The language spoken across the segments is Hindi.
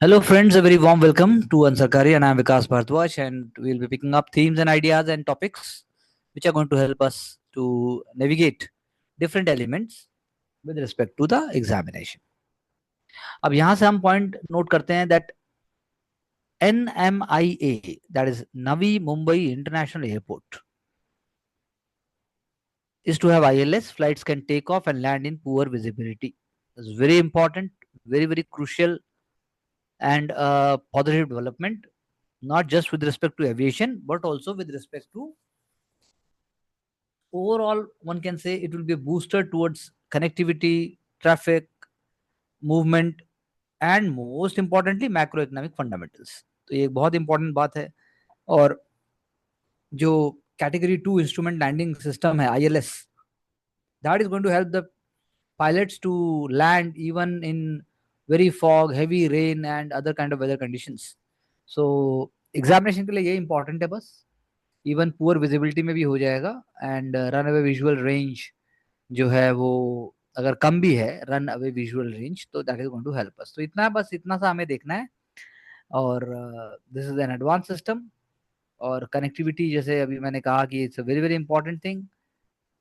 Hello, friends. A very warm welcome to Ansarkari, and I'm Vikas Bhardwaj, and we'll be picking up themes and ideas and topics which are going to help us to navigate different elements with respect to the examination. अब यहाँ से हम point note करते हैं that NMIA, that is Navi Mumbai International Airport, is to have ILS. Flights can take off and land in poor visibility. It's very important, very crucial, and positive development, not just with respect to aviation, but also with respect to overall. One can say it will be a booster towards connectivity, traffic, movement, and most importantly macroeconomic fundamentals. तो ये एक बहुत इंपॉर्टेंट बात है। और जो कैटेगरी 2 इंस्ट्रूमेंट लैंडिंग सिस्टम है ILS, that is going to help the pilots to land even in very fog, heavy rain and other kind of weather conditions. So examination के लिए ये इंपॉर्टेंट है बस। इवन पुअर विजिबिलिटी में भी हो जाएगा, and run away visual range जो है वो अगर कम भी है, रन अवे विजुअल रेंज, तो that is going to help us. तो इतना बस, इतना सा हमें देखना है। और this is an advance system. और कनेक्टिविटी जैसे अभी मैंने कहा कि it's a very very important thing.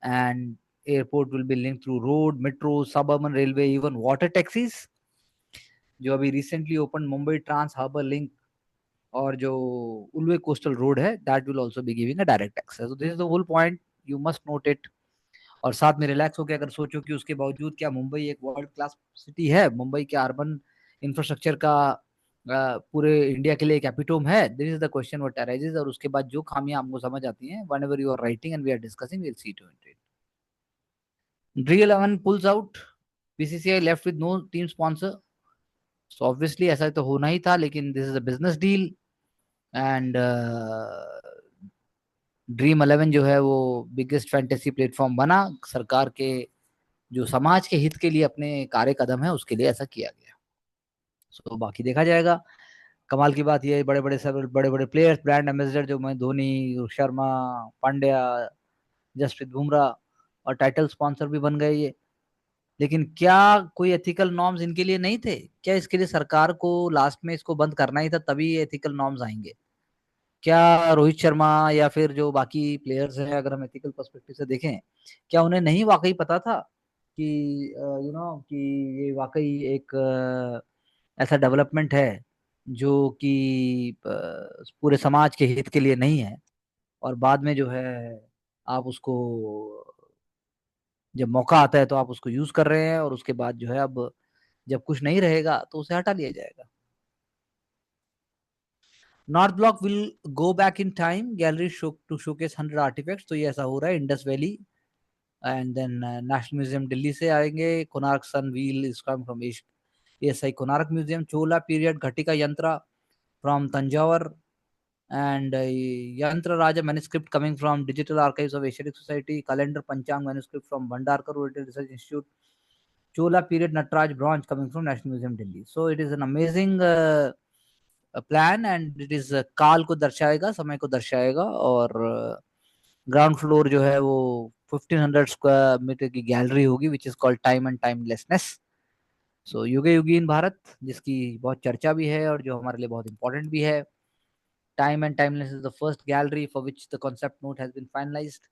And airport will be link through road, metro, suburban railway, even water taxis. जो अभी recently open Mumbai trans harbour link और जो उल्वे कोस्टल रोड है, that will also be giving a direct access. So this is the whole point, you must note it. और साथ में रिलैक्स होकर अगर सोचो कि उसके बावजूद क्या मुंबई एक वर्ल्ड क्लास सिटी है, मुंबई के अर्बन इंफ्रास्ट्रक्चर का पूरे इंडिया के लिए एक एपिटोम है, this is the question what arises. और उसके बाद जो खामियां हमको समझ आती हैं, whenever you are writing and we are discussing, will see to it. Dream 11 pulls out, BCCI left with no team sponsor. So obviously ऐसा तो होना ही था, लेकिन this is a business deal. And dream 11 जो है वो बिगेस्ट फैंटेसी प्लेटफॉर्म बना। सरकार के जो समाज के हित के लिए अपने कार्य कदम है, उसके लिए ऐसा किया गया। सो बाकी देखा जाएगा। कमाल की बात यह है, बड़े बड़े सब बड़े बड़े प्लेयर्स, ब्रांड एम्बेसडर जो मैं, धोनी, शर्मा, पांड्या, जसप्रीत बुमराह, और टाइटल स्पॉन्सर भी बन गए ये। लेकिन क्या कोई एथिकल नॉर्म्स इनके लिए नहीं थे? क्या इसके लिए सरकार को लास्ट में इसको बंद करना ही था, तभी एथिकल नॉर्म्स आएंगे? क्या रोहित शर्मा या फिर जो बाकी प्लेयर्स हैं, अगर हम एथिकल पर्सपेक्टिव से देखें, क्या उन्हें नहीं वाकई पता था कि कि ये वाकई एक ऐसा डेवलपमेंट है जो कि पूरे समाज के हित के लिए नहीं है? और बाद में जो है आप उसको, जब मौका आता है तो आप उसको यूज कर रहे हैं, और उसके बाद जो है अब जब कुछ नहीं रहेगा तो उसे हटा लिया जाएगा। North block will go back in time, gallery show to showcase 100 artefacts. तो ये ऐसा हो रहा है Indus valley. And then national museum Delhi से आएंगे। Konark sun wheel is come from ASI Konark museum. Chola period ghatika yantra from Thanjavur. And Yantra Raja manuscript coming from Digital Archives of Asiatic Society. Calendar Panchang manuscript from Bhandarkar Oriental Research Institute. Chola period Natraj bronze coming from National Museum Delhi. So it is an amazing plan, and it is काल को दर्शाएगा, समय को दर्शाएगा। और ग्राउंड फ्लोर जो है वो 1500 स्क्वायर मीटर की गैलरी होगी, which is called time and timelessness. So Yuge Yugeen Bharat, जिसकी बहुत चर्चा भी है और जो हमारे लिए बहुत इंपॉर्टेंट भी है। Time and timeless is the first gallery for which the concept note has been finalised.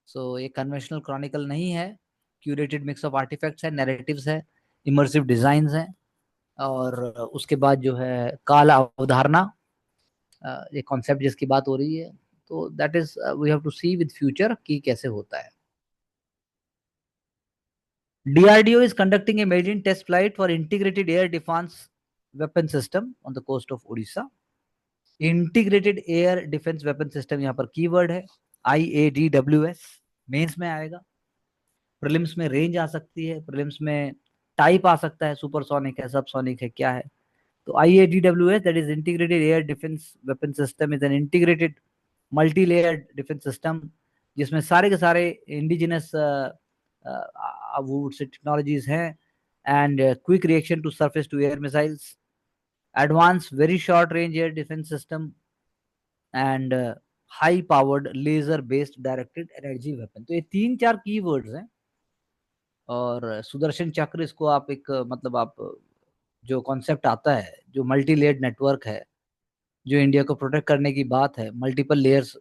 So ये कन्वेंशनल क्रॉनिकल नहीं है, क्यूरेटेड मिक्स ऑफ आर्टिफैक्ट्स है, नैरेटिव्स है, इमर्सिव डिजाइंस हैं। और उसके बाद जो है काल अवधारणा, ये कॉन्सेप्ट जिसकी बात हो रही है, तो that is we have to see with future कि कैसे होता है। DRDO is conducting a maiden test flight for integrated air defense weapon system on the coast of Odisha. Integrated air defence weapon system यहाँ पर कीवर्ड है। IADWS मेंस में आएगा, प्रीलिम्स में रेंज आ सकती है, प्रीलिम्स में टाइप आ सकता है, सुपरसोनिक है, सबसोनिक है, क्या है। तो IADWS, that is integrated air defence weapon system, is an integrated multi layered defence system, जिसमें सारे के सारे इंडिजिनस से टेक्नोलॉजीज हैं। And quick reaction to surface to air missiles, advance very short range air defence system, and high powered laser based directed energy weapon. तो ये 3-4 कीवर्ड्स हैं। और सुदर्शन चक्र, इसको आप एक मतलब आप जो कॉन्सेप्ट आता है, जो मल्टी लेयर्ड नेटवर्क है, जो इंडिया को प्रोटेक्ट करने की बात है, multiple layers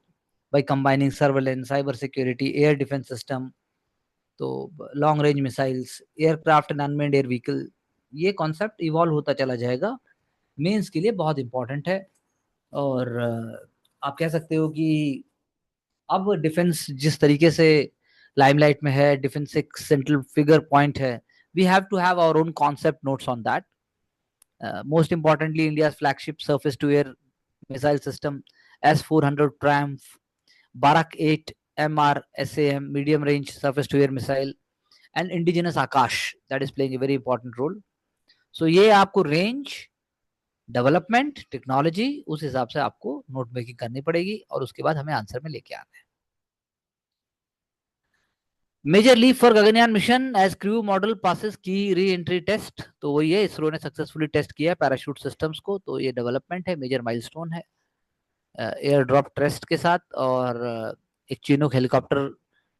by combining surveillance, cyber security, air defence system, तो long range missiles, aircraft and unmanned air vehicle, ये कॉन्सेप्ट इवॉल्व होता चला जाएगा, मेंस के लिए बहुत इंपॉर्टेंट है। और आप कह सकते हो कि अब डिफेंस जिस तरीके से लाइमलाइट में है, डिफेंस एक सेंट्रल फिगर पॉइंट है, we have to have our own concept notes on that. Most importantly, India's flagship surface-to-air missile system S-400 Triumph, Barak 8 MRSAM medium-range surface-to-air missile, and indigenous Akash that is playing a very important role. So ये आपको रेंज, डेवलपमेंट, टेक्नोलॉजी, उस हिसाब से आपको नोट मेकिंग करनी पड़ेगी और उसके बाद हमें आंसर में लेके आना है। Major leap for Gaganyaan mission as crew model passes key re entry test, तो वही है, इसरो ने सक्सेसफुली टेस्ट किया पैराशूट सिस्टम्स को, तो ये डेवलपमेंट है, मेजर माइलस्टोन है एयर ड्रॉप टेस्ट के साथ। और एक Chinook helicopter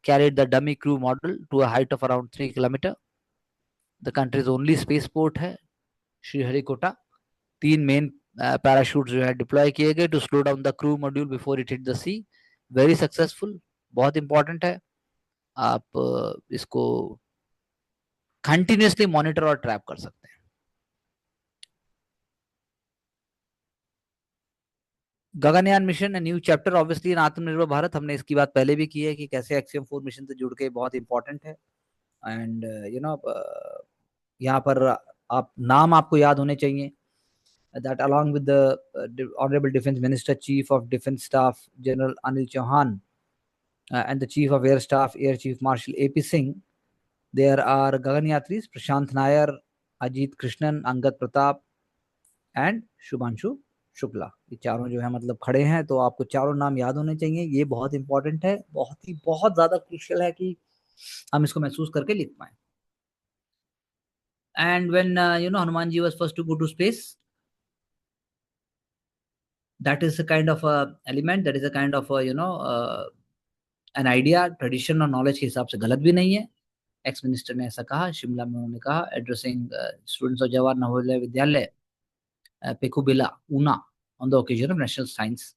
carried the dummy crew model to a height of around 3 kilometer. The country's only spaceport है श्रीहरिकोटा। 3 मेन पैराशूट जो है डिप्लॉय किए गए to slow down the crew module before it hit the sea. Very successful, बहुत इंपॉर्टेंट है। आप इसको कंटिन्यूसली मॉनिटर और ट्रैप कर सकते हैं। Gaganyaan mission new chapter obviously in Atmanirbhar Bharat, हमने इसकी बात पहले भी की है कि कैसे एक्सियम 4 मिशन से जुड़ के बहुत इंपॉर्टेंट है। एंड यू नो यहाँ पर आप नाम आपको याद होने चाहिए, that along with the Honorable Defense Minister, Chief of Defense Staff General Anil Chauhan, and the Chief of Air Staff Air Chief Marshal AP Singh, there are Gaganyatris Prashant Nair, Ajit Krishnan, Angad Pratap and Shubhanshu Shukla. ये चारों जो है मतलब खड़े हैं, तो आपको चारों नाम याद होने चाहिए। ये बहुत इंपॉर्टेंट है, बहुत ज्यादा क्रूशियल है कि हम इसको महसूस करके लिख पाए। And when Hanuman ji was first to go to space, that is a kind of a element, that is a kind of a an idea, tradition और नॉलेज के हिसाब से गलत भी नहीं है। एक्स मिनिस्टर ने ऐसा कहा, शिमला में उन्होंने कहा addressing students of Jawahar Navodaya Vidyalaya Pekhubela Una on the occasion of national science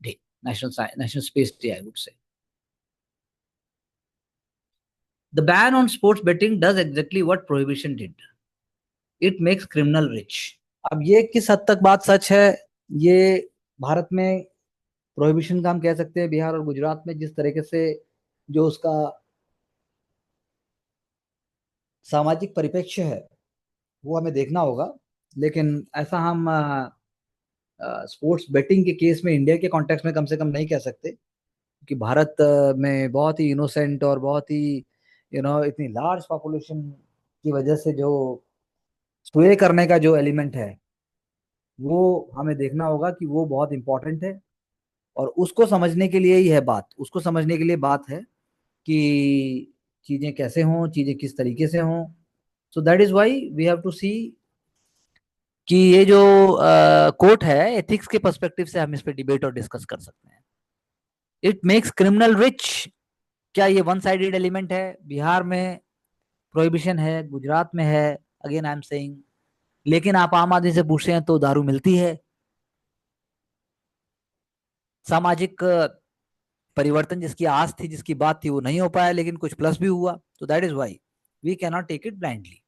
day, national space day I would say. The ban on sports betting does exactly what prohibition did, it makes criminal rich. अब ये किस हद तक बात सच है, ये भारत में प्रोहिबिशन का हम कह सकते हैं, बिहार और गुजरात में जिस तरीके से जो उसका सामाजिक परिप्रेक्ष्य है वो हमें देखना होगा। लेकिन ऐसा हम स्पोर्ट्स बेटिंग के केस में इंडिया के कॉन्टेक्स्ट में कम से कम नहीं कह सकते, क्योंकि भारत में बहुत ही इनोसेंट और बहुत ही इतनी लार्ज पॉपुलेशन की वजह से जो स्वे करने का जो एलिमेंट है वो हमें देखना होगा कि वो बहुत इंपॉर्टेंट है। और उसको समझने के लिए ही है बात, उसको समझने के लिए बात है कि चीजें कैसे हों, चीजें किस तरीके से हों। So that is why we have to see कि ये जो कोर्ट है, एथिक्स के पर्सपेक्टिव से हम इस पे डिबेट और डिस्कस कर सकते हैं। इट मेक्स क्रिमिनल रिच, क्या ये वन साइडेड एलिमेंट है? बिहार में प्रोहिबिशन है, गुजरात में है, अगेन आई एम सेइंग, लेकिन आप आम आदमी से पूछते हैं तो दारू मिलती है। सामाजिक परिवर्तन जिसकी आस थी, जिसकी बात थी, वो नहीं हो पाया, लेकिन कुछ प्लस भी हुआ। तो that is why we can not take it blindly.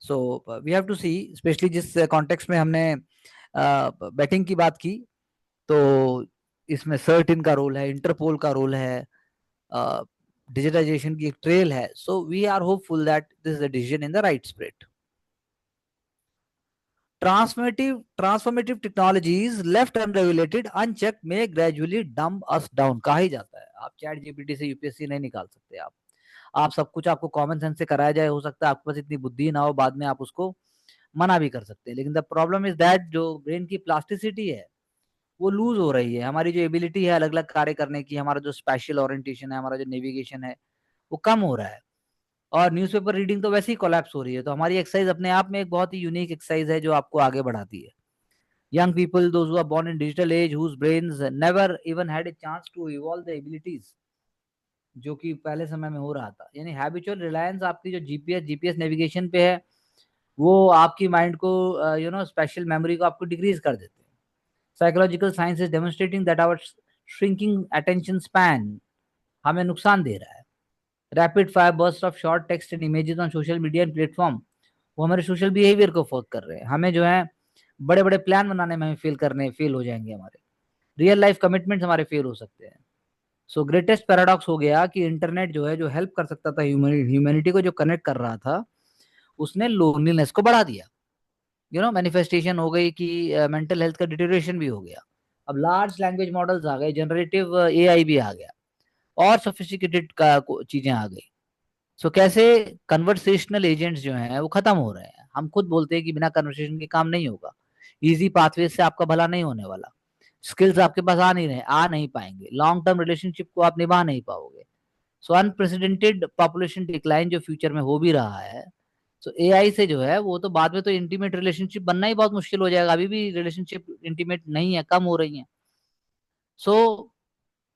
So we have to see, specially जिस कॉन्टेक्स्ट में हमने बैटिंग की बात की, तो इसमें सर्टिन का रोल है, इंटरपोल का रोल है, डिजिटाइजेशन की एक ट्रेल है। So we are hopeful that this is a decision in the right spirit. Transformative technologies left unregulated, unchecked may gradually dumb us down। कहा ही जाता है, आप चैट जीपीटी से यूपीएससी नहीं निकाल सकते। आप सब कुछ आपको कॉमन सेंस से कराया जाए, हो सकता है आपके पास इतनी बुद्धि ना हो, बाद में आप उसको मना भी कर सकते हैं। लेकिन द प्रॉब्लम इज दैट जो ब्रेन की प्लास्टिसिटी है वो लूज हो रही है। हमारी जो एबिलिटी है अलग अलग कार्य करने की, हमारा जो स्पेशल ओरिएंटेशन है, हमारा जो नेविगेशन है, वो कम हो रहा है। और न्यूज़पेपर रीडिंग तो वैसे ही कोलैप्स हो रही है। तो हमारी एक्सरसाइज अपने आप में एक बहुत ही यूनिक एक्सरसाइज है जो आपको आगे बढ़ाती है। Young people, those who are born in digital age, whose brains never even had a chance to evolve the abilities, जो कि पहले समय में हो रहा था। यानी हैबिचुअल रिलायंस आपकी जो जीपीएस नेविगेशन पे है, वो आपकी माइंड को स्पेशल मेमोरी को आपको डिक्रीज कर देते हैं। Psychological science is demonstrating that our shrinking attention span हमें नुकसान दे रहा है। Rapid fire burst of short text and images on social media and platform वो हमारे सोशल बिहेवियर को फोर्स कर रहे हैं। हमें जो है बड़े बड़े प्लान बनाने में हमें फेल हो जाएंगे, हमारे रियल लाइफ कमिटमेंट्स हमारे फेल हो सकते हैं। सो ग्रेटेस्ट पैराडॉक्स हो गया कि इंटरनेट जो है जो हेल्प कर सकता था ह्यूमैनिटी को, जो कनेक्ट कर रहा था, उसने लोनलीनेस को बढ़ा दिया। मैनिफेस्टेशन हो गई कि मेंटल हेल्थ का डिटेरियोरेशन भी हो गया। अब लार्ज लैंग्वेज मॉडल्स आ गए, जनरेटिव एआई भी आ गया, और सोफिस्टिकेटेड का चीजें आ गई। सो कैसे कन्वर्सेशनल एजेंट्स जो हैं वो खत्म हो रहे हैं। हम खुद बोलते हैं कि बिना कन्वर्सेशन के काम नहीं होगा, इजी पाथवे से आपका भला नहीं होने वाला, स्किल्स आपके पास आ नहीं पाएंगे, लॉन्ग टर्म रिलेशनशिप को आप निभा नहीं पाओगे। सो अनप्रेसिडेंटेड पॉपुलेशन डिक्लाइन जो फ्यूचर में हो भी रहा है, सो एआई से जो है वो तो बाद में तो इंटीमेट रिलेशनशिप बनना ही बहुत मुश्किल हो जाएगा। अभी भी रिलेशनशिप इंटीमेट नहीं है, कम हो रही है। सो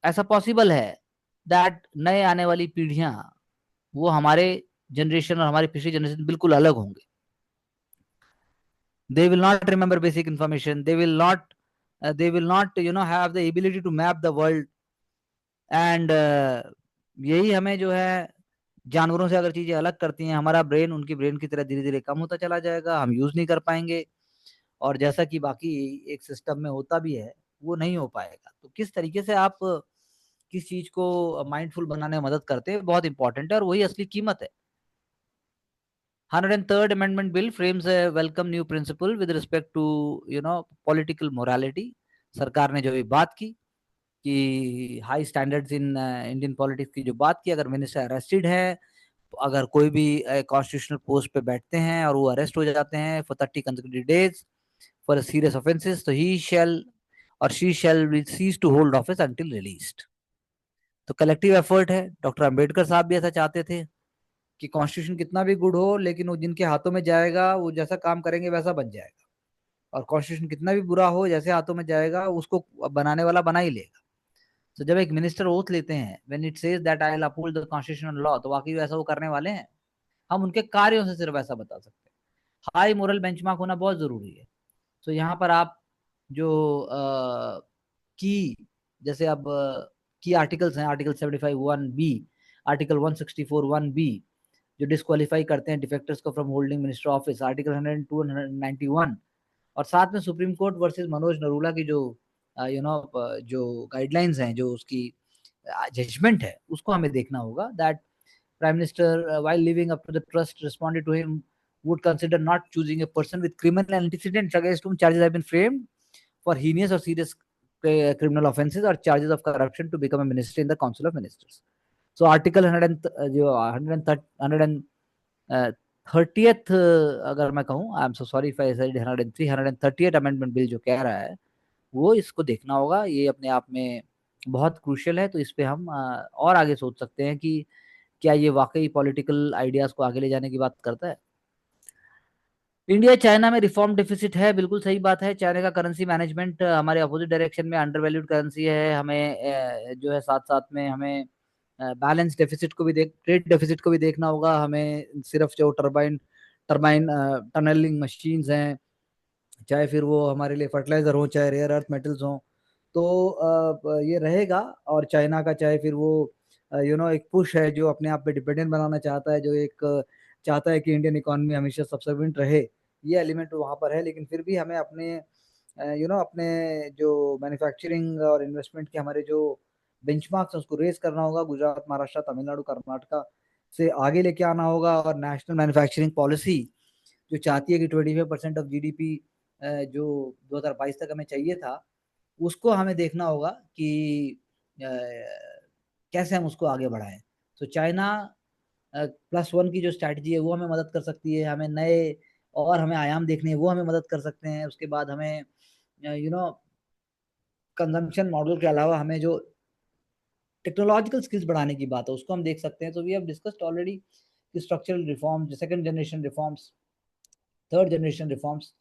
ऐसा पॉसिबल है दैट नए आने वाली पीढ़ियां वो हमारे जनरेशन और हमारी पिछली जनरेशन बिल्कुल अलग होंगे। They will not remember basic information, they will not have the ability to map the world, and यही हमें जो है जानवरों से अगर चीजें अलग करती हैं, हमारा ब्रेन उनकी ब्रेन की तरह धीरे धीरे कम होता चला जाएगा, हम यूज नहीं कर पाएंगे, और जैसा कि बाकी एक सिस्टम में होता भी है वो नहीं हो पाएगा। तो किस तरीके से आप किस चीज को माइंडफुल बनाने में मदद करते हैं बहुत इंपॉर्टेंट है, और वही असली कीमत है। 103rd Amendment Bill frames a welcome new principle with respect to political morality। सरकार ने जो ये बात की कि high standards in Indian politics की जो बात की, अगर मिनिस्टर अरेस्टेड है, अगर कोई भी कॉन्स्टिट्यूशनल पोस्ट पे बैठते हैं और वो अरेस्ट हो जाते हैं for 30 consecutive days for serious offences, तो ही शैल और she shall cease to hold office until released. तो कलेक्टिव एफर्ट है। डॉक्टर अंबेडकर साहब भी ऐसा चाहते थे कि कॉन्स्टिट्यूशन कितना भी गुड हो, लेकिन वो जिनके हाथों में जाएगा वो जैसा काम करेंगे वैसा बन जाएगा, और कॉन्स्टिट्यूशन कितना भी बुरा हो, जैसे हाथों में जाएगा उसको बनाने वाला बना ही लेगा। तो जब एक मिनिस्टर ओथ लेते हैं, when it says that I will uphold the constitutional law, तो वाकई वैसा वो करने वाले हैं। हम उनके कार्यों से सिर्फ ऐसा बता सकते हैं। हाई मोरल बेंचमार्क होना बहुत जरूरी है। तो यहाँ पर आप जो की जैसे अब की आर्टिकल्स हैं, आर्टिकल 75(1)(b), आर्टिकल 164(1)(b), जो डिस्क्वालीफाई करते हैं डिफेक्टर्स को from holding minister office, article 102 191, और साथ में supreme court versus Manoj Narula की जो जो गाइडलाइंस हैं, जो उसकी जजमेंट है, उसको हमें देखना होगा। That prime minister while living up to the trust responded to him would consider not choosing a person with criminal antecedents against whom charges have been framed for heinous or serious criminal offences or charges of corruption to become a minister in the council of ministers। So article 130th, अगर मैं कहूँ, I am so sorry if I said 103, 130th amendment bill जो कह रहा है वो इसको देखना होगा। ये अपने आप में बहुत क्रूशियल है। तो इस पे हम और आगे सोच सकते हैं कि क्या ये वाकई पॉलिटिकल आइडियाज को आगे ले जाने की बात करता है। इंडिया चाइना में रिफॉर्म डेफिसिट है, बिल्कुल सही बात है। चाइना का करेंसी मैनेजमेंट हमारे अपोजिट डायरेक्शन में अंडर वैल्यूड करेंसी है। हमें जो है साथ साथ में हमें बैलेंस डेफिसिट को भी ट्रेड डेफिसिट को भी देखना होगा। हमें सिर्फ जो टर्बाइन टर्बाइन टनलिंग मशीन्स हैं, चाहे फिर वो हमारे लिए फर्टिलाइजर हो, चाहे रेयर अर्थ मेटल्स हो, तो ये रहेगा। और चाइना का चाहे फिर वो एक पुश है जो अपने आप पे डिपेंडेंट बनाना चाहता है, जो एक चाहता है कि इंडियन इकोनॉमी हमेशा सब्सिडेंट रहे, ये एलिमेंट वहाँ पर है। लेकिन फिर भी हमें अपने अपने जो मैन्युफैक्चरिंग और इन्वेस्टमेंट के हमारे जो बेंचमार्क्स उसको रेज करना होगा। गुजरात, महाराष्ट्र, तमिलनाडु, कर्नाटका से आगे लेके आना होगा। और नेशनल मैन्युफैक्चरिंग पॉलिसी जो चाहती है कि 25% ऑफ जीडीपी जो 2022 तक हमें चाहिए था, उसको हमें देखना होगा कि कैसे हम उसको आगे बढ़ाएं। तो चाइना +1 की जो स्ट्रैटेजी है वो हमें मदद कर सकती है। हमें नए और हमें आयाम देखने हैं, वो हमें मदद कर सकते हैं। उसके बाद हमें कंजम्पशन मॉडल के अलावा हमें जो टेक्नोलॉजिकल स्किल्स बढ़ाने की बात है उसको हम देख सकते हैं। तो we have discussed already structural reforms, second generation reforms, third generation reforms.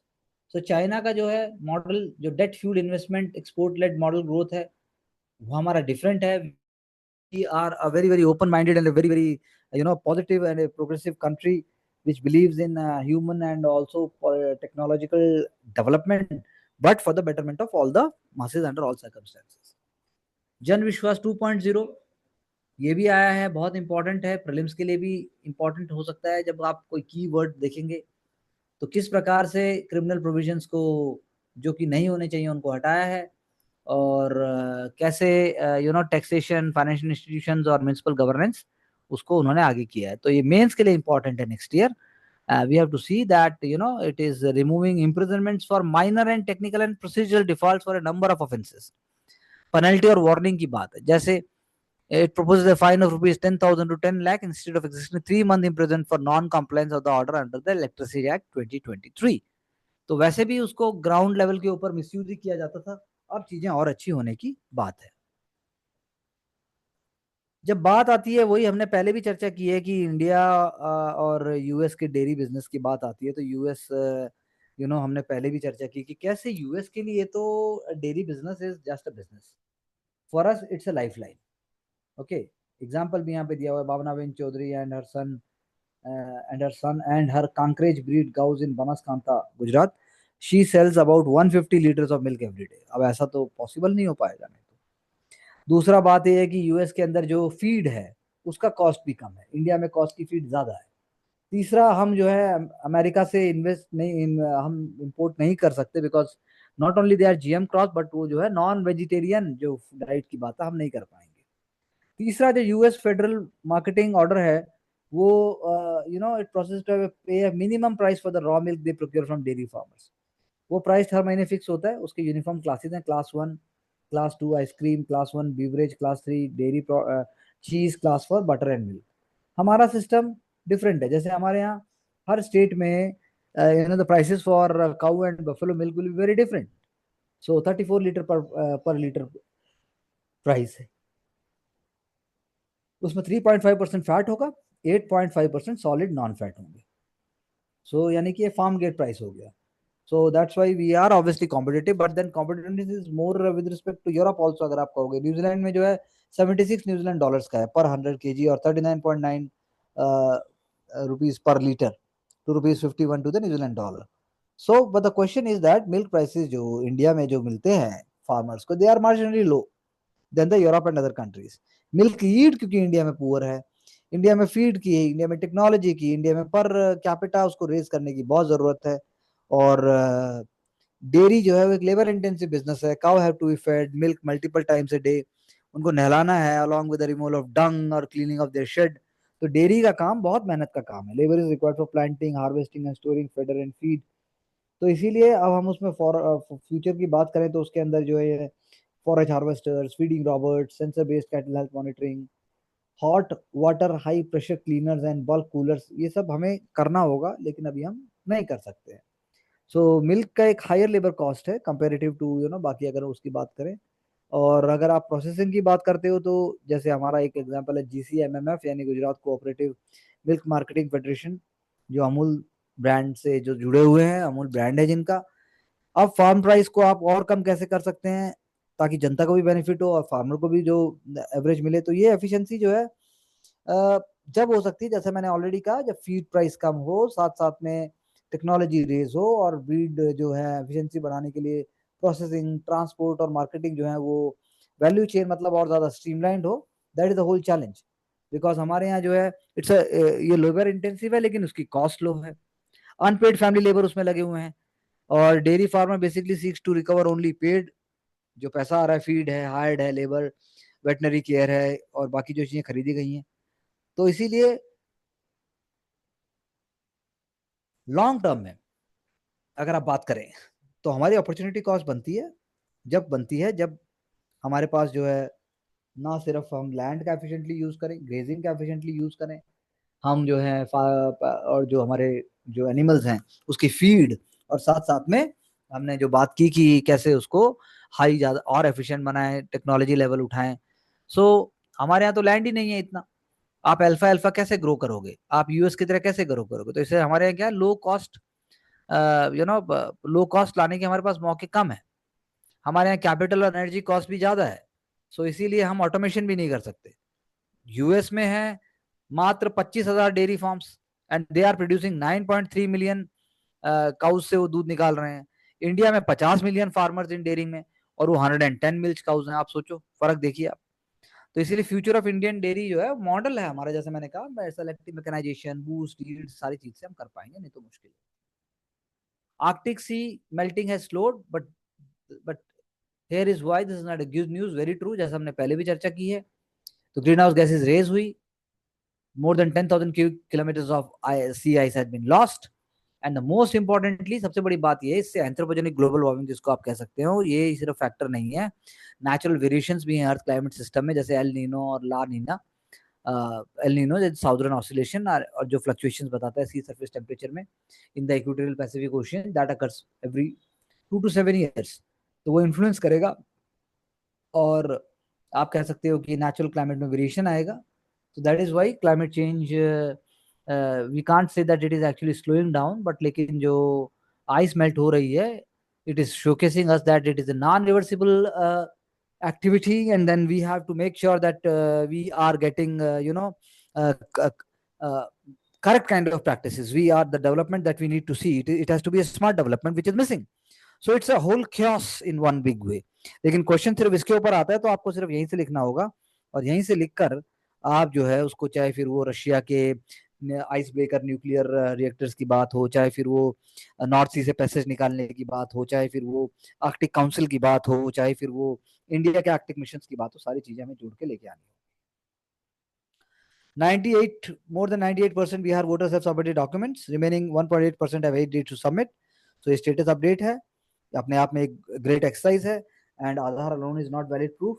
तो चाइना का जो है मॉडल, जो debt fuelled investment export led model growth है, वो हमारा डिफरेंट है। We are a very very open minded and very very positive and progressive country which believes in human and also for technological development, but for the betterment of all the masses under all circumstances. जन विश्वास 2.0 ये भी आया है, बहुत इंपॉर्टेंट है, प्रीलिम्स के लिए भी इंपॉर्टेंट हो सकता है। जब आप कोई कीवर्ड देखेंगे तो किस प्रकार से क्रिमिनल प्रोविजंस को जो कि नहीं होने चाहिए उनको हटाया है, और कैसे टैक्सेशन, फाइनेंशियल इंस्टीट्यूशंस और म्युनिसिपल गवर्नेंस उसको उन्होंने आगे किया है। तो ये मेंस के लिए इंपॉर्टेंट है next year. We have to see that it is removing imprisonments for minor and technical and procedural defaults for a number of offenses. Penalty और वार्निंग की बात है, जैसे it proposes a fine of rupees 10,000 to 10 lakh instead of existing 3 month imprisonment for non-compliance of the order under the Electricity Act 2023. तो वैसे भी उसको ग्राउंड लेवल के ऊपर मिसयूज ही किया जाता था, अब चीजें और अच्छी होने की बात है। जब बात आती है, वही हमने पहले भी चर्चा की है कि इंडिया और यूएस के डेयरी बिजनेस की बात आती है, तो यूएस हमने पहले भी चर्चा की कि कैसे यूएस के लिए तो dairy business is just a business, for us it's a life line. Okay, example भी यहाँ पे दिया हुआ है, Bhavna ben Chaudhary and her son and her Kankrej breed cows in Banaskantha, Gujarat. She sells about 150 litres of milk every day. अब ऐसा तो पॉसिबल नहीं हो पाएगा। नहीं तो दूसरा बात यह है कि यूएस के अंदर जो फीड है उसका कॉस्ट भी कम है, इंडिया में कॉस्ट की फीड ज्यादा है। तीसरा, हम जो है अमेरिका से इन्वेस्ट नहीं हम इंपोर्ट नहीं कर सकते, because not only they are GM cross, but वो जो है नॉन वेजिटेरियन जो डाइट की बात है हम नहीं कर पाएंगे। तीसरा, जो यूएस फेडरल मार्केटिंग ऑर्डर है वो इट प्रोसेस टू पे minimum price for the raw milk they procure from dairy farmers. वो प्राइस हर महीने फिक्स होता है, उसके यूनिफॉर्म क्लासेस हैं, class 1, class 2 ice cream, class 1 beverage, class 3 dairy चीज, क्लास 4 बटर एंड मिल्क। हमारा सिस्टम डिफरेंट है, जैसे हमारे यहाँ हर स्टेट में the prices for cow and buffalo milk will be very different. So 34 litre पर लीटर प्राइस है, उसमें 3.5% फैट होगा, 8.5% सॉलिड नॉन फैट होंगे। सो यानी कि ये फार्म गेट प्राइस हो गया। So that's why we are obviously competitive, but then competitiveness is more with respect to Europe also। अगर आप कहोगे न्यूजीलैंड में जो है 76 न्यूजीलैंड डॉलर्स का है पर 100 kg और 39.9 रुपीज पर litre, ₹2.51 to the New Zealand dollar. So but the question is that milk prices जो इंडिया में जो मिलते हैं फार्मर्स को, they are marginally low than the Europe and other countries. Milk yield क्योंकि इंडिया में पुअर है, इंडिया में फीड की, इंडिया में टेक्नोलॉजी की, इंडिया में पर कैपिटा उसको रेज करने की बहुत जरूरत है। और डेयरी जो है वो एक लेबर इंटेंसिव बिजनेस है। Cow have to be fed milk multiple times a day, उनको नहलाना है along with the removal of dung और क्लीनिंग ऑफ देयर शेड। तो डेयरी का काम बहुत मेहनत का काम है। Labour is required for planting, harvesting and storing fodder and feed. तो इसीलिए अब हम उसमें फॉर फ्यूचर की बात करें तो उसके अंदर जो है forage harvesters, feeding Robert, sensor based cattle health monitoring, hot water high pressure cleaners and bulk coolers, ये सब हमें करना होगा, लेकिन अभी हम नहीं कर सकते हैं। सो मिल्क का एक हायर लेबर कॉस्ट है कंपेरेटिव टू बाकी अगर उसकी बात करें। और अगर आप प्रोसेसिंग की बात करते हो तो जैसे हमारा एक एग्जांपल है जीसीएमएमएफ, यानी Gujarat cooperative milk marketing federation, जो अमूल ब्रांड से जो जुड़े हुए हैं, अमूल ब्रांड है जिनका। अब फार्म प्राइस को आप और कम कैसे कर सकते हैं ताकि जनता को भी बेनिफिट हो और फार्मर को भी जो एवरेज मिले। तो ये एफिशिएंसी जो है जब हो सकती है, जैसे मैंने ऑलरेडी कहा, जब फीड प्राइस कम हो, साथ साथ में टेक्नोलॉजी रेज हो और ब्रीड जो है एफिशिएंसी बढ़ाने के लिए प्रोसेसिंग, ट्रांसपोर्ट और मार्केटिंग जो है वो वैल्यू चेन मतलब और ज्यादा स्ट्रीमलाइंड हो। That is the whole challenge, because हमारे यहाँ जो है इट्स ये लेबर इंटेंसिव है लेकिन उसकी कॉस्ट लो है, अनपेड फैमिली लेबर उसमें लगे हुए हैं। और dairy farmer basically seeks to recover only paid, जो पैसा आ रहा है फीड है, हायर्ड है लेबर, वेटनरी केयर है और बाकी जो चीजें खरीदी गई हैं। तो इसीलिए लॉन्ग टर्म में अगर आप बात करें तो हमारी अपॉर्चुनिटी कॉस्ट बनती है जब हमारे पास जो है ना सिर्फ हम लैंड का एफिशिएंटली यूज करें, ग्रेजिंग का एफिशिएंटली यूज करें, हम जो है और जो हमारे जो एनिमल्स हैं उसकी फीड, और साथ साथ में हमने जो बात की कि कैसे उसको हाई ज्यादा और एफिशिएंट बनाएं, टेक्नोलॉजी लेवल उठाएं। सो हमारे यहाँ तो लैंड ही नहीं है इतना, आप अल्फा अल्फा कैसे ग्रो करोगे, आप यूएस की तरह कैसे ग्रो करोगे। तो इससे हमारे यहाँ क्या लो कॉस्ट लो कॉस्ट लाने के हमारे पास मौके कम है। हमारे यहाँ कैपिटल और एनर्जी कॉस्ट भी ज्यादा है, सो इसीलिए हम ऑटोमेशन भी नहीं कर सकते। यूएस में है मात्र 25,000 dairy farms and they are producing 9.3 million cows से वो दूध निकाल रहे हैं। इंडिया में 50 मिलियन फार्मर्स इन डेयरी में, और वो 110 मिल्क काउज हैं। आप सोचो, फर्क देखिए आप। तो इसीलिए फ्यूचर ऑफ इंडियन डेयरी जो है मॉडल है हमारा, जैसे मैंने कहा, सेलेक्टिव मैकेनाइजेशन, बूस्ट, यील्ड, सारी चीज से हम कर पाएंगे, नहीं तो मुश्किल है। Arctic sea melting has slowed, but here is why this is not a good news, very true, जैसा हमने पहले भी चर्चा की है। तो ग्रीन हाउस गैसेज रेज हुई, more than 10,000 cubic kilometers of sea ice has been lost, and the most importantly सबसे बड़ी बात ये, इससे एंथ्रोपोजेनिक ग्लोबल वार्मिंग जिसको आप कह सकते हो, ये सिर्फ फैक्टर नहीं है, नेचुरल वेरिएशंस भी हैं अर्थ क्लाइमेट सिस्टम में, जैसे एल नीनो और La Nina. El Nino southern oscillation, और जो फ्लक्चुएशंस बताता है सी सरफेस टेम्परेचर में in the equatorial Pacific ocean, that occurs every 2 to 7 years, तो वो इन्फ्लुएंस करेगा, और आप कह सकते हो कि नेचुरल क्लाइमेट में वेरिएशन आएगा। So that is why climate change, we can't say that it is actually slowing down, but लेकिन जो ice melt हो रही है, it is showcasing us that it is a non-reversible activity, and then we have to make sure that we are getting uh, uh, correct kind of practices. We are the development that we need to see. It has to be a smart development which is missing. So it's a whole chaos in one big way. लेकिन क्वेश्चन सिर्फ इसके ऊपर आता है, तो आपको सिर्फ यहीं से लिखना होगा, और यहीं से लिखकर आप जो है उसको, चाहे फिर वो रशिया के आइस ब्रेकर न्यूक्लियर रिएक्टर्स की बात हो, चाहे फिर वो नॉर्थ सी से पैसेज निकालने की बात हो, चाहे फिर वो आर्कटिक काउंसिल की बात हो, चाहे फिर वो इंडिया के आर्कटिक मिशन की बात हो, सारी चीजें हमें जोड़ के लेके आनी है। 98, more than 98% Bihar voters have submitted documents. Remaining 1.8% have 8 days to submit. So ये status update है, अपने आप में एक great exercise है, and Aadhaar alone is not valid proof.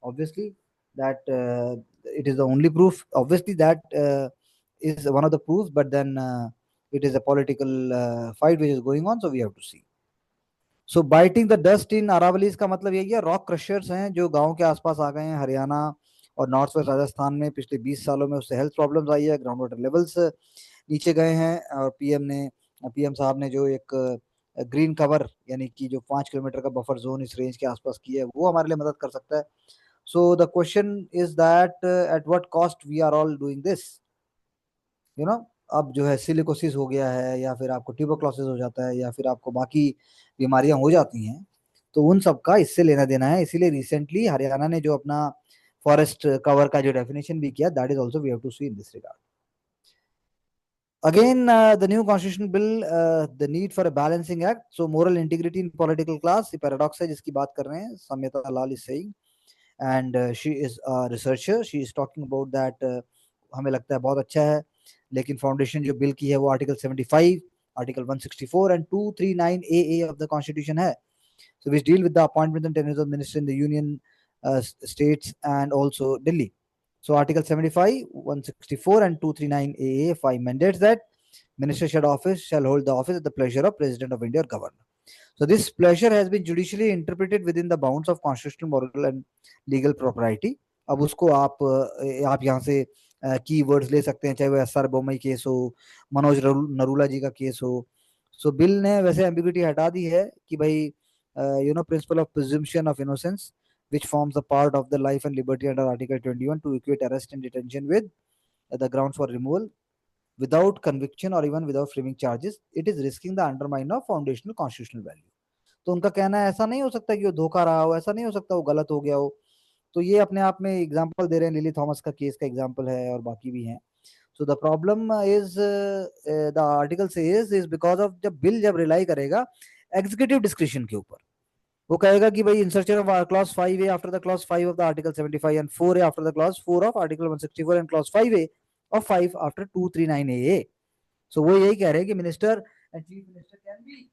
Obviously, that it is the only proof. Obviously, that is one of the proofs, but then it is a political fight which is going on, so we have to see. So biting the dust in Aravallis का मतलब यही है, रॉक क्रशर्स हैं जो गांव के आसपास आ गए हैं, हरियाणा और नॉर्थ वेस्ट राजस्थान में पिछले 20 सालों में, उससे हेल्थ प्रॉब्लम्स आई है, ग्राउंड वाटर लेवल्स नीचे गए हैं, और पीएम साहब ने जो एक ग्रीन कवर, यानी कि जो 5 किलोमीटर का बफर जोन इस रेंज के आसपास की है, वो हमारे लिए मदद कर सकता है। So the question is that at what cost we are all doing this, you know. अब जो है सिलिकोसिस हो गया है, या फिर आपको ट्यूबरक्लोसिस हो जाता है, या फिर आपको बाकी बीमारियां हो जाती हैं, तो उन सब का इससे लेना देना है। इसीलिए रिसेंटली हरियाणा ने जो अपना फॉरेस्ट कवर का जो डेफिनेशन भी किया, that is also we have to see in this regard. Again, the new constitutional bill, the need for a balancing act, so moral integrity in political class, ये paradox है जिसकी बात कर रहे हैं, Samyata Lal is saying, and she is a researcher, she is talking about that, हमें लगता है बहुत अच्छा है, लेकिन फाउंडेशन जो बिल की है वो article 75, article 164 and 239 AA of the constitution है, so which deal with the appointment and tenures of minister in the union states and also Delhi. So Article 75, 164 and 239 AA 5 mandates that minister shall hold the office at the pleasure of President of India or governor. So this pleasure has been judicially interpreted within the bounds of constitutional, moral and legal propriety. अब उसको आप यहाँ से की वर्ड्स ले सकते हैं, चाहे वो एसआर बोमई केस हो, मनोज नरूला जी का केस हो। सो बिल ने वैसे एम्बिग्यूटी हटा दी है कि भाई principle of presumption of innocence which forms a part of the life and liberty under Article 21 to equate arrest and detention with the grounds for removal without conviction or even without framing charges. It is risking the undermine of foundational constitutional value. तो उनका कहना है ऐसा नहीं हो सकता कि वो धोखा रहा हो, ऐसा नहीं हो सकता वो गलत हो गया हो। तो ये अपने आप में एग्जांपल दे रहे हैं, लिली थॉमस का केस का एग्जांपल है, और बाकी भी हैं। So the problem is, the article says is because of, जब बिल जब रिलाई करेगा एग्जीक्यूटिव डिस्क्रिप्शन के ऊपर, वो कहेगा कि भाई insertion of clause 5A after the clause 5 of the article 75 and 4A after the clause 4 of article 164 and clause 5A of 5 after 239 AA। सो वो यही कह रहे हैं कि minister and chief minister can be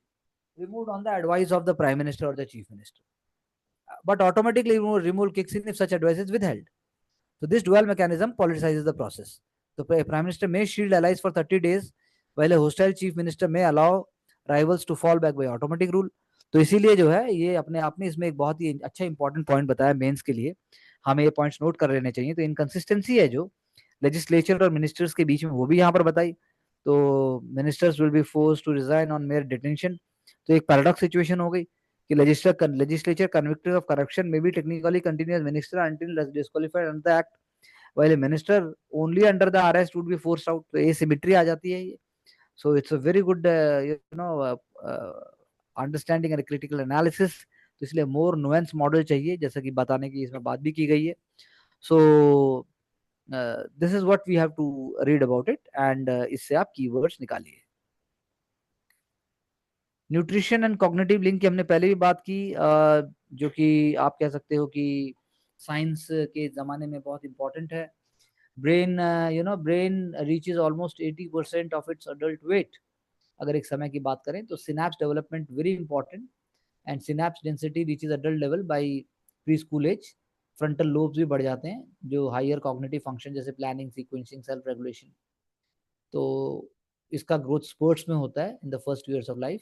removed on the advice of the prime minister or the chief minister, but automatically removal kicks in if such advice is withheld. So this dual mechanism politicizes the process. The prime minister may shield allies for 30 days while a hostile chief minister may allow rivals to fall back by automatic rule. तो इसीलिए जो है ये अपने आप में इसमें एक बहुत ही अच्छा इंपॉर्टेंट पॉइंट बताया मेंस के लिए, हमें ये पॉइंट्स नोट कर लेने चाहिए। तो इनकंसिस्टेंसी है जो लेजिस्लेचर और मिनिस्टर्स के बीच में, वो भी यहाँ पर बताई। तो ministers will be forced to resign on mere detention, तो एक पैराडॉक्स सिचुएशन हो गई कि legislature convicted of corruption may be technically continue as minister until disqualified under the act, while a minister only under the arrest would be forced out. तो ये सिमिट्री आ जाती है ये. So it's a very good understanding and critical analysis. तो इसलिए मोर नुएंस मॉडल चाहिए, जैसा कि बताने की इसमें बात भी की गई है. So this is what we have to read about it, and इससे आप कीवर्ड्स निकालिए. न्यूट्रिशन एंड कॉग्निटिव लिंक की हमने पहले भी बात की, जो कि आप कह सकते हो कि साइंस के जमाने में बहुत इंपॉर्टेंट है. Brain brain reaches almost 80% of its adult weight. अगर एक समय की बात करें तो synapse development very important, and synapse density reaches adult level by preschool age. Frontal lobes भी बढ़ जाते हैं, जो हायर कॉग्निटिव फंक्शन जैसे प्लानिंग, सीक्वेंसिंग, सेल्फ रेगुलेशन. तो इसका ग्रोथ स्पोर्ट्स में होता है in the first years of life.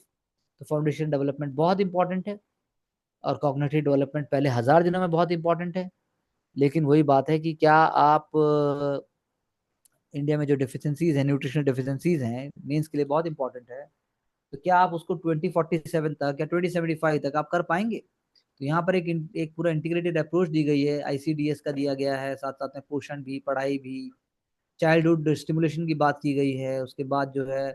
तो फाउंडेशन डेवलपमेंट बहुत इंपॉर्टेंट है, और कॉग्निटिव डेवलपमेंट पहले 1000 दिनों में बहुत इंपॉर्टेंट है. लेकिन वही बात है कि क्या आप इंडिया में जो डिफिशियंसीज हैं, न्यूट्रिशनल डिफिशियंसीज हैं, मेंस के लिए बहुत इंपॉर्टेंट है, तो क्या आप उसको 2047 तक या 2075 तक आप कर पाएंगे? तो यहाँ पर एक पूरा इंटीग्रेटेड अप्रोच दी गई है, आईसीडीएस का दिया गया है, साथ साथ में पोषण भी, पढ़ाई भी, चाइल्डहुड स्टिमुलेशन की बात की गई है. उसके बाद जो है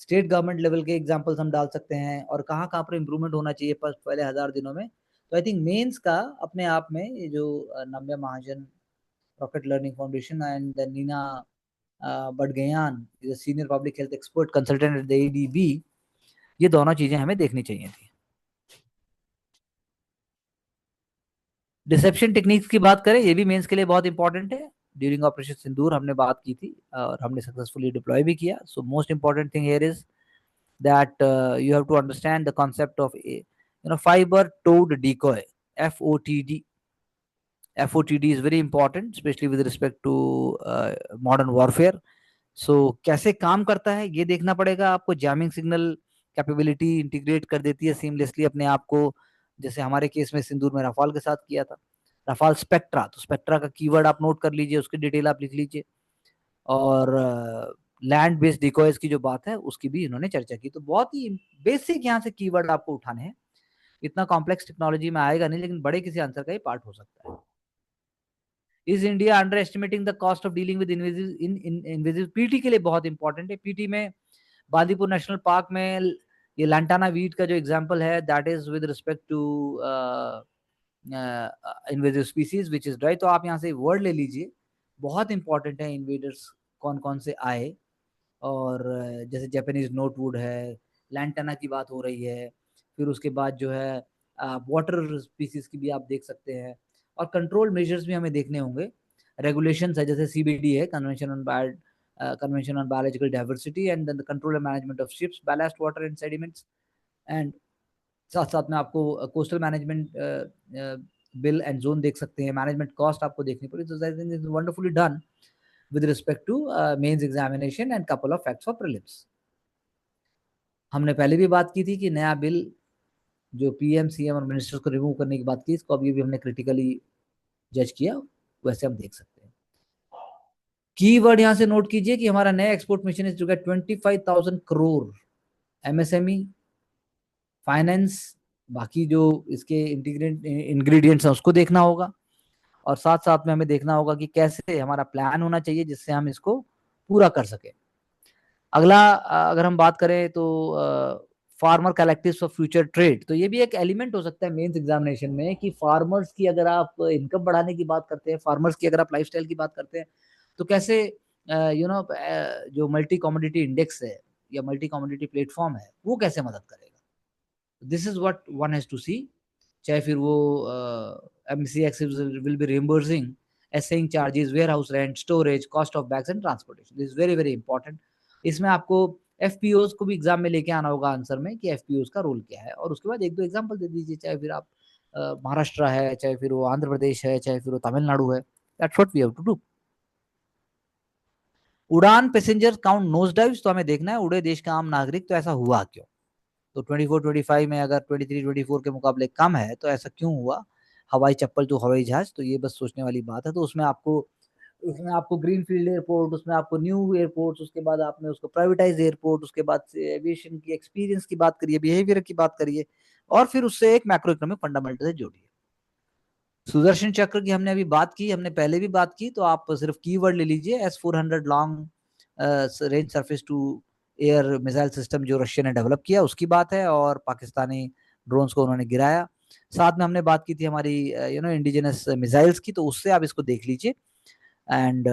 स्टेट गवर्नमेंट लेवल के एग्जांपल्स हम डाल सकते हैं, और कहाँ कहाँ पर इम्प्रूवमेंट होना चाहिए पहले 1000 दिनों में. तो आई थिंक मेंस का अपने आप में ये जो Namya Mahajan rocket learning foundation and Nina Badgaiyan, senior public health expert consultant at the ADB, ये दोनों चीजें हमें देखनी चाहिए थी. डिसेप्शन टेक्निक्स की बात करें, ये भी मेंस के लिए बहुत इंपॉर्टेंट है. ड्यूरिंग ऑपरेशन सिंदूर हमने बात की थी, और हमने सक्सेसफुली डिप्लॉय भी किया. So most important thing here is that you have to understand the concept of a fiber towed decoy, FOTD. FOTD is very important, especially with respect to modern warfare. So कैसे काम करता है ये देखना पड़ेगा आपको. जैमिंग सिग्नल कैपेबिलिटी इंटीग्रेट कर देती है सीमलेसली अपने आप को, जैसे हमारे केस में सिंदूर में रफाल के साथ किया था. रफाल स्पेक्ट्रा, तो स्पेक्ट्रा का कीवर्ड आप नोट कर लीजिए, उसकी डिटेल आप लिख लीजिए. और लैंड बेस्ड डिकॉयज की जो बात है उसकी भी इन्होंने चर्चा की. तो बहुत ही बेसिक यहाँ से कीवर्ड आपको उठाने हैं. इतना कॉम्प्लेक्स टेक्नोलॉजी में आएगा नहीं, लेकिन बड़े किसी आंसर का ही पार्ट हो सकता है. Is India under estimating the cost of dealing with invasive? PT के लिए बहुत इंपॉर्टेंट है. पीटी में बांदीपुर नेशनल पार्क में ये लैंटाना वीट का जो एग्जाम्पल है, that is with respect to invasive species which is dry. तो आप यहाँ से वर्ड ले लीजिए, बहुत इंपॉर्टेंट है इन्वेडर्स कौन कौन से आए. और जैसे जापानीज नोटवुड है, लैंटाना की बात हो रही है. फिर उसके बाद जो है वाटर स्पीसीज की भी आप देख सकते हैं. और कंट्रोल मेजर्स भी हमें देखने होंगे. रेगुलेशंस है, जैसे सीबीडी है, convention on biological diversity, and then the control and management of ships, ballast water and sediments. And साथ साथ में आपको coastal management bill and zone देख सकते हैं. मैनेजमेंट कॉस्ट आपको देखनी पड़ेगी. तो I think it's wonderfully done with respect to mains examination and couple of facts for prelims. हमने पहले भी बात की थी कि नया बिल जो पीएम, सीएम और मिनिस्टर्स को रिमूव करने की बात की, इसको अभी भी हमने क्रिटिकली जज किया, वैसे हम देख सकते हैं. कीवर्ड यहां से नोट कीजिए कि हमारा नया export mission is to get 25,000 crore. MSME, finance, बाकी जो इसके इंग्रेडिएंट्स हैं उसको देखना होगा. और साथ साथ में हमें देखना होगा कि कैसे हमारा प्लान होना चाहिए जिससे हम इसको पूरा कर सके. अगला अगर हम बात करें तो farmer collectives for future trade, तो ये भी एक एलिमेंट हो सकता है मेंस एग्जामिनेशन में, कि फार्मर्स की अगर आप इनकम बढ़ाने की बात करते हैं, फार्मर्स की अगर आप लाइफस्टाइल की बात करते हैं, तो कैसे जो मल्टी कमोडिटी इंडेक्स है या मल्टी कमोडिटी प्लेटफॉर्म है वो कैसे मदद करेगा. This is what one has to see. चाहे फिर वो MCX will be reimbursing assaying charges, warehouse rent, storage, cost of bags and transportation. This is very very important. इसमें आपको FPOs को भी एग्जाम में लेके आना होगा आंसर में, कि FPOs का रोल क्या है. और उसके बाद एक दो एग्जांपल दे दीजिए, चाहे फिर आप महाराष्ट्र है, चाहे फिर वो आंध्र प्रदेश है, चाहे फिर वो तमिलनाडु है. That's what we have to do. Udan passenger count nose dives, तो हमें देखना है उड़े देश का आम नागरिक, तो ऐसा हुआ क्यों. तो 24-25 में अगर 23-24 के मुकाबले कम है तो ऐसा क्यों हुआ. हवाई चप्पल तो हवाई जहाज, तो ये बस सोचने वाली बात है. तो उसमें आपको ग्रीन फील्ड एयरपोर्ट, उसमें आपको न्यू एयरपोर्ट, उसके बाद आपने उसको प्राइवेटाइज एयरपोर्ट, उसके बाद से एविएशन की एक्सपीरियंस की बात करिए, बिहेवियर की बात करिए, और फिर उससे एक मैक्रो इकोनॉमिक फंडामेंटल से जोड़िए. सुदर्शन चक्र की हमने अभी बात की, हमने पहले भी बात की, तो आप सिर्फ कीवर्ड ले लीजिए, S-400 long range surface to air missile system जो रशिया ने डेवलप किया उसकी बात है, और पाकिस्तानी ड्रोन्स को उन्होंने गिराया। साथ में हमने बात की थी हमारी इंडिजिनस मिसाइल्स की, तो उससे आप इसको देख लीजिए। एंड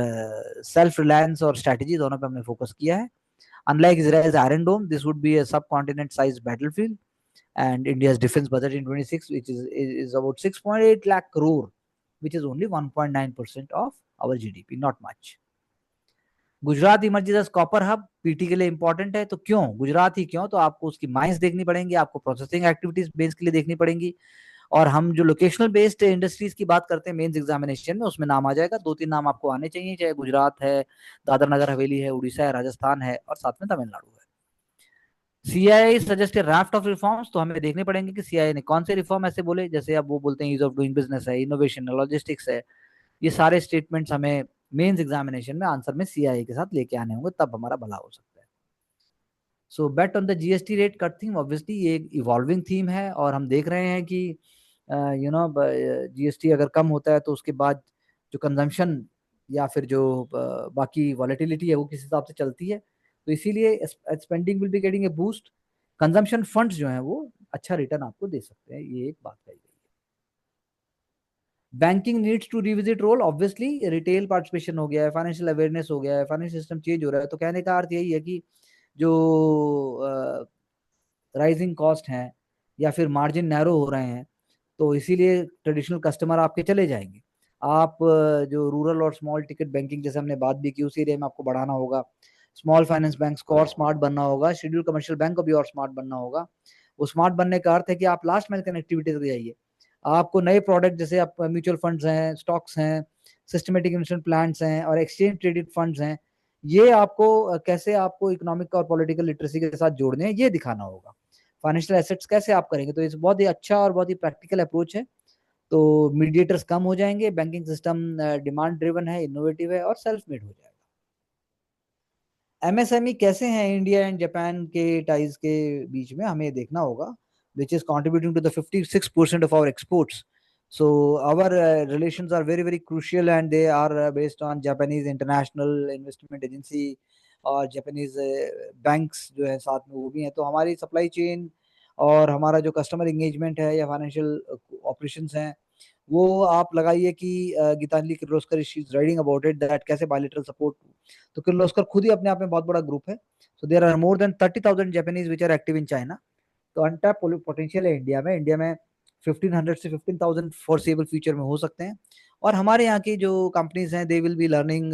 सेल्फ रिलायंस और स्ट्रेटेजी दोनों पे हमने फोकस किया है। Unlike Israel's iron dome, this would be a subcontinent size battlefield, and India's defense budget in 26, which is about 6.8 lakh crore, which is only 1.9% of our GDP, not much. Gujarat emerges as copper hub PT के लिए इंपॉर्टेंट है, तो क्यों गुजरात ही क्यों, तो आपको उसकी माइंस देखनी पड़ेंगी, आपको प्रोसेसिंग एक्टिविटीज बेस के लिए देखनी पड़ेंगी, और हम जो लोकेशनल बेस्ड इंडस्ट्रीज की बात करते हैं मेंस एग्जामिनेशन में, उसमें नाम आ जाएगा, 2-3 नाम आपको आने चाहिए, चाहे गुजरात है, दादर नगर हवेली है, उड़ीसा है, राजस्थान है, और साथ में तमिलनाडु है। CII suggest raft of reforms, तो हमें देखने पड़ेंगे कि सीआईआई ने कौन से रिफॉर्म ऐसे बोले, जैसे अब वो बोलते हैं ईज ऑफ डूइंग बिजनेस है, इनोवेशन है, लॉजिस्टिक्स है, ये सारे स्टेटमेंट्स हमें मेंस एग्जामिनेशन में आंसर में सीआईआई के साथ लेके आने होंगे, तब हमारा भला हो सकता है। So bet on the GST rate cut theme, obviously ये एक इवॉल्विंग थीम है, और हम देख रहे हैं कि जीएसटी अगर कम होता है तो उसके बाद जो कंजम्पशन या फिर जो बाकी वॉलेटिलिटी है वो किस हिसाब से चलती है, तो इसीलिए spending will be getting a boost, consumption funds जो हैं वो अच्छा रिटर्न आपको दे सकते हैं, ये एक बात कही गई है। Banking needs to revisit role, obviously retail participation हो गया है, फाइनेंशियल अवेयरनेस हो गया है, फाइनेंशियल सिस्टम चेंज हो रहा है, तो कहने का अर्थ यही है कि जो राइजिंग कॉस्ट हैं या फिर मार्जिन नैरो हो रहे हैं, तो इसीलिए ट्रेडिशनल कस्टमर आपके चले जाएंगे। आप जो रूरल और स्मॉल टिकट बैंकिंग जैसे हमने बात भी की, उस एरिया में आपको बढ़ाना होगा, स्मॉल फाइनेंस बैंक को और स्मार्ट बनना होगा, शेड्यूल कमर्शियल बैंक को भी और स्मार्ट बनना होगा। वो स्मार्ट बनने का अर्थ है कि आप लास्ट माइल कनेक्टिविटी तक जाइए, आपको नए प्रोडक्ट जैसे आप म्यूचुअल फंड्स हैं, स्टॉक्स हैं, सिस्टमेटिक इन्वेस्टमेंट प्लान्स हैं, और एक्सचेंज ट्रेडेड फंड्स हैं, ये आपको कैसे आपको इकोनॉमिक और पॉलिटिकल लिटरेसी के साथ जोड़ने हैं ये दिखाना होगा। फाइनेंशियल एसेट्स कैसे आप करेंगे, तो ये बहुत ही अच्छा और बहुत ही प्रैक्टिकल अप्रोच है। तो मीडिएटर्स कम हो जाएंगे, बैंकिंग सिस्टम डिमांड ड्रिवन है, इनोवेटिव है, और सेल्फ मेड हो जाएगा। एमएसएमई कैसे हैं इंडिया एंड जापान के टाइज के बीच में, हमें देखना होगा, which is contributing to the 56% of our exports. So our relations are very very crucial, and they are based on Japanese international investment agency, और जापानीज बैंक्स जो है साथ में वो भी हैं, तो हमारी सप्लाई चेन और हमारा जो कस्टमर एंगेजमेंट है या फाइनेंशियल ऑपरेशंस हैं, वो आप लगाइए कि Gitanjali Kirloskar is writing about it that कैसे बायलैटरल सपोर्ट, तो किर्लोस्कर खुद ही अपने आप में बहुत बड़ा ग्रुप है। So there are more than 30,000 Japanese which are active in China, तो अनटैप पोटेंशियल है इंडिया में। इंडिया में 1500 से 15,000 फोरसेबल फ्यूचर में हो सकते हैं, और हमारे यहाँ की जो कंपनीज हैं they will be learning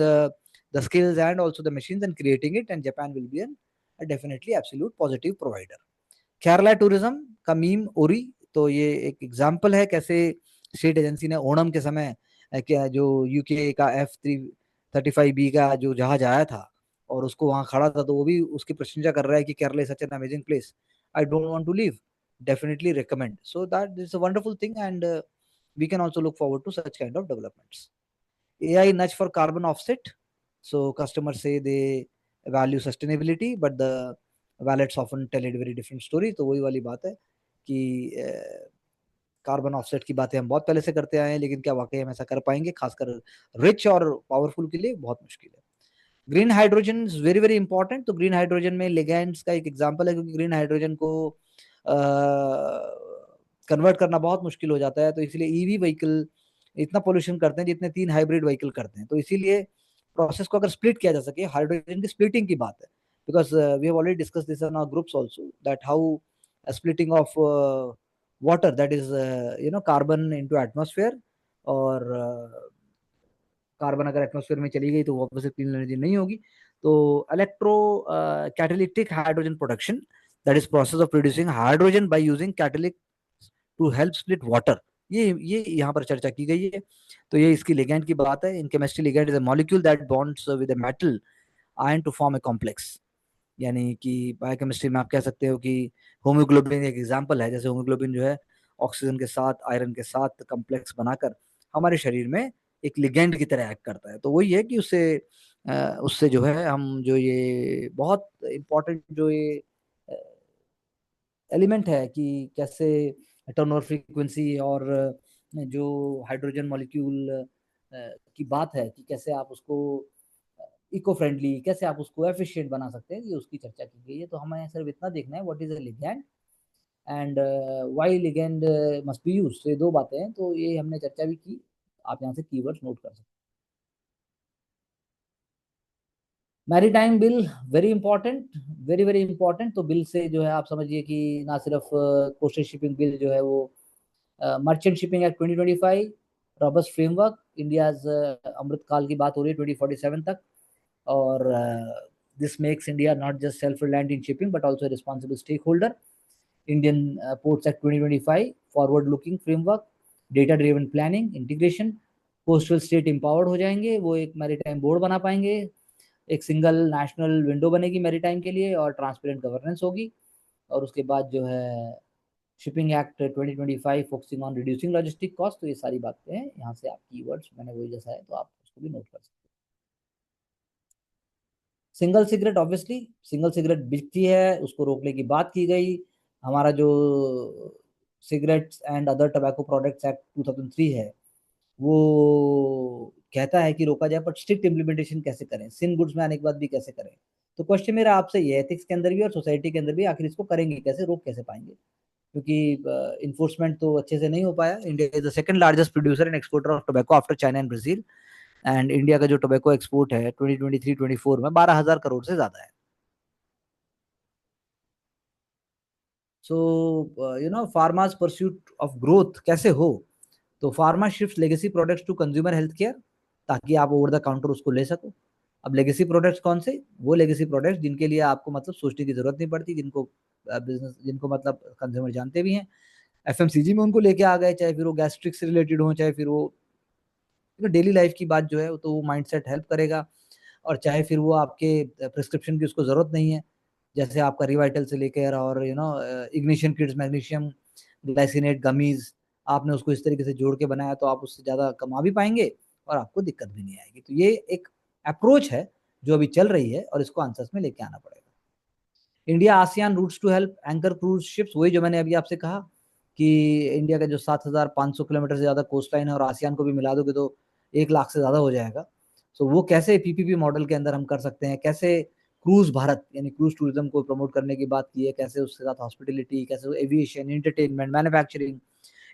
the skills and also the machines and creating it, and Japan will be an definitely absolute positive provider. Kerala tourism का मीम ओरी, तो ये एक एग्जाम्पल है कैसे स्टेट एजेंसी ने ओणम के समय क्या जो यूके का F-35B का जो जहाज आया था और उसको वहां खड़ा था, तो वो भी उसकी प्रशंसा कर रहा है कि Kerala is such an amazing place, I don't want to leave, definitely recommend, so that is a wonderful thing, and we can also look forward to such kind of developments. AI nudge for carbon offset. So customers say they value sustainability, but the wallets often tell a very different story. तो वही वाली बात है कि कार्बन ऑफसेट की बातें हम बहुत पहले से करते आए हैं, लेकिन क्या वाकई हम ऐसा कर पाएंगे, खासकर रिच और पावरफुल के लिए बहुत मुश्किल है। Green hydrogen is very very important, तो ग्रीन हाइड्रोजन में लिगेंड्स का एक एग्जांपल है, क्योंकि ग्रीन हाइड्रोजन को कन्वर्ट करना बहुत मुश्किल हो जाता है, तो इसलिए ईवी व्हीकल इतना पोल्यूशन करते हैं जितने 3 हाइब्रिड व्हीकल करते हैं, तो इसीलिए प्रोसेस को अगर स्प्लिट किया जा सके, हाइड्रोजन की स्प्लिटिंग की बात है, because we have already discuss this in our groups also that how splitting of water, that is carbon into atmosphere, और कार्बन अगर एटमॉस्फेयर में चली गई तो वो ऑब्वियसली क्लीन एनर्जी नहीं होगी। तो electrocatalytic hydrogen production, that is process of producing hydrogen by using catalytic to help split water, ये यहाँ पर चर्चा की गई है। तो ये इसकी लिगेंड की बात है। In chemistry ligand is a molecule that bonds with a metal ion to form a complex, यानी कि बायोकेमिस्ट्री में आप कह सकते हो कि होमोग्लोबिन एक एग्जांपल है, जैसे होमोग्लोबिन जो है ऑक्सीजन के साथ आयरन के साथ कॉम्प्लेक्स बनाकर हमारे शरीर में एक लिगेंड की तरह एक्ट करता है। तो वही है कि उससे जो है हम जो ये बहुत इंपॉर्टेंट जो ये एलिमेंट है कि कैसे टर्नओवर फ्रीक्वेंसी और जो हाइड्रोजन मॉलिक्यूल की बात है कि कैसे आप उसको इको फ्रेंडली, कैसे आप उसको एफिशिएंट बना सकते हैं, ये उसकी चर्चा की गई है। तो हमें सिर्फ इतना देखना है what is a ligand and why ligand must be used. ये दो बातें हैं, तो ये हमने चर्चा भी की। आप यहाँ से कीवर्ड्स नोट कर सकते हैं। Maritime bill, very important, very very important. तो बिल से जो है आप समझिए कि ना सिर्फ कोस्टल शिपिंग बिल जो है वो, merchant shipping act 2025, robust framework, India Amritkaal की बात हो रही है 2047 तक। और this makes India not just self reliant in shipping but also responsible stakeholder. Indian ports act 2025, forward looking framework, data driven planning, integration, coastal state empowered हो जाएंगे, वो एक मैरीटाइम बोर्ड बना पाएंगे, एक सिंगल नेशनल विंडो बनेगी मैरीटाइम के लिए, और ट्रांसपेरेंट गवर्नेंस होगी। और उसके बाद जो है shipping act 2025 focusing on reducing logistic cost. तो ये सारी बातें हैं, यहाँ से आप कीवर्ड्स मैंने वही जैसा है तो आप उसको भी नोट कर सकते हैं। Single cigarette, obviously single cigarette बिकती है, उसको रोकने की बात की गई। हमारा जो cigarettes and other tobacco products act 2003 है, वो कहता है कि रोका जाए, पर स्ट्रिक्ट इम्प्लीमेंटेशन कैसे करें, सिन गुड्स में आने के बाद भी कैसे करें। तो क्वेश्चन मेरा आपसे ये, एथिक्स के अंदर भी और सोसाइटी के अंदर भी, आखिर इसको करेंगे कैसे, रोक कैसे पाएंगे? क्योंकि इन्फोर्समेंट तो अच्छे से नहीं हो पाया। India is the second largest producer and exporter of tobacco after China and Brazil. And India का जो टोबैको एक्सपोर्ट है 2023-24 में 12,000 करोड़ से ज्यादा है। सो फार्मास परस्यूट ऑफ ग्रोथ कैसे हो? तो pharma shift legacy products to consumer health care, ताकि आप ओवर द काउंटर उसको ले सको। अब लेगेसी प्रोडक्ट्स कौन से? वो लेगेसी प्रोडक्ट्स जिनके लिए आपको मतलब सोचने की जरूरत नहीं पड़ती, जिनको बिजनेस, जिनको मतलब कंज्यूमर जानते भी हैं। एफएमसीजी में उनको लेके आ गए, चाहे फिर वो गैस्ट्रिक से रिलेटेड हो, चाहे फिर वो डेली लाइफ की बात जो है, तो वो माइंडसेट हेल्प करेगा। और चाहे फिर वो आपके प्रिस्क्रिप्शन की उसको जरूरत नहीं है, जैसे आपका रिवाइटल से लेकर और ignition kids magnesium glycinate gummies, आपने उसको इस तरीके से जोड़ के बनाया तो आप उससे ज़्यादा कमा भी पाएंगे और आपको दिक्कत भी नहीं आएगी। तो ये एक अप्रोच है जो अभी चल रही है, और इसको आंसर्स में लेके आना पड़ेगा। India ASEAN routes to help anchor cruise ships, वही जो मैंने अभी आपसे कहा कि इंडिया का जो 7,500 किलोमीटर से ज़्यादा कोस्ट लाइन है, और आसियान को भी मिला दोगे तो 1 लाख से ज़्यादा हो जाएगा। सो वो कैसे पीपीपी मॉडल के अंदर हम कर सकते हैं, कैसे क्रूज भारत यानी क्रूज टूरिज्म को प्रमोट करने की बात की है, कैसे उसके साथ हॉस्पिटलिटी, कैसे aviation, entertainment, manufacturing,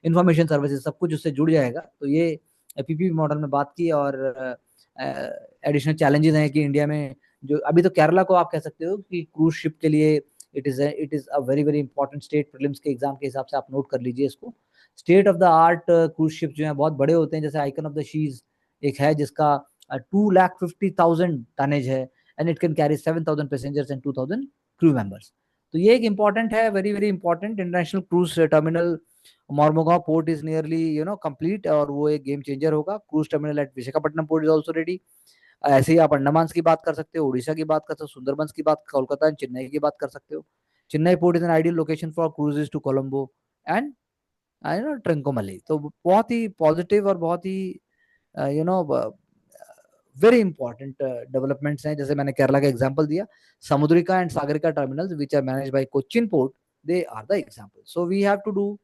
information services, सब कुछ उससे जुड़ जाएगा। तो ये पीपीपी मॉडल में बात की। और एडिशनल चैलेंजेस हैं कि इंडिया में जो अभी, तो केरला को आप कह सकते हो कि क्रूज शिप के लिए it is a very very important state. Prelims के एग्जाम के हिसाब से आप नोट कर लीजिए इसको। State of the art cruise ship जो है बहुत बड़े होते हैं, जैसे आइकन ऑफ द शीज एक है जिसका 2,50,000 टनेज है, and it can carry 7,000 passengers and 2,000 crew members. तो ये एक इंपॉर्टेंट है, very very important international cruise terminal. Mormugao port is nearly complete, और वो एक गेम चेंजर होगा। Cruise terminal at Visakhapatnam port is also ready. ऐसे ही आप अंडमान की बात कर सकते हो, उड़ीसा की बात कर सकते हो, सुंदरबंस की बात, कोलकाता एंड चेन्नई की बात कर सकते हो। Chennai port is an ideal location for cruises to Colombo and Trincomalee. तो बहुत ही पॉजिटिव और बहुत ही you know very important developments हैं। जैसे मैंने केरला का एग्जांपल दिया, Samudrika and Sagarika terminals which are managed by Cochin port, they are the example. So we have to do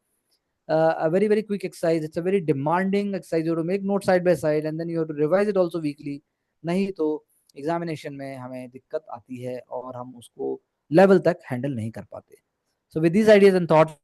a very very quick exercise. It's a very demanding exercise. You have to make notes side by side and then you have to revise it also weekly. नहीं तो एग्जामिनेशन में हमें दिक्कत आती है और हम उसको लेवल तक हैंडल नहीं कर पाते। So with these ideas and thoughts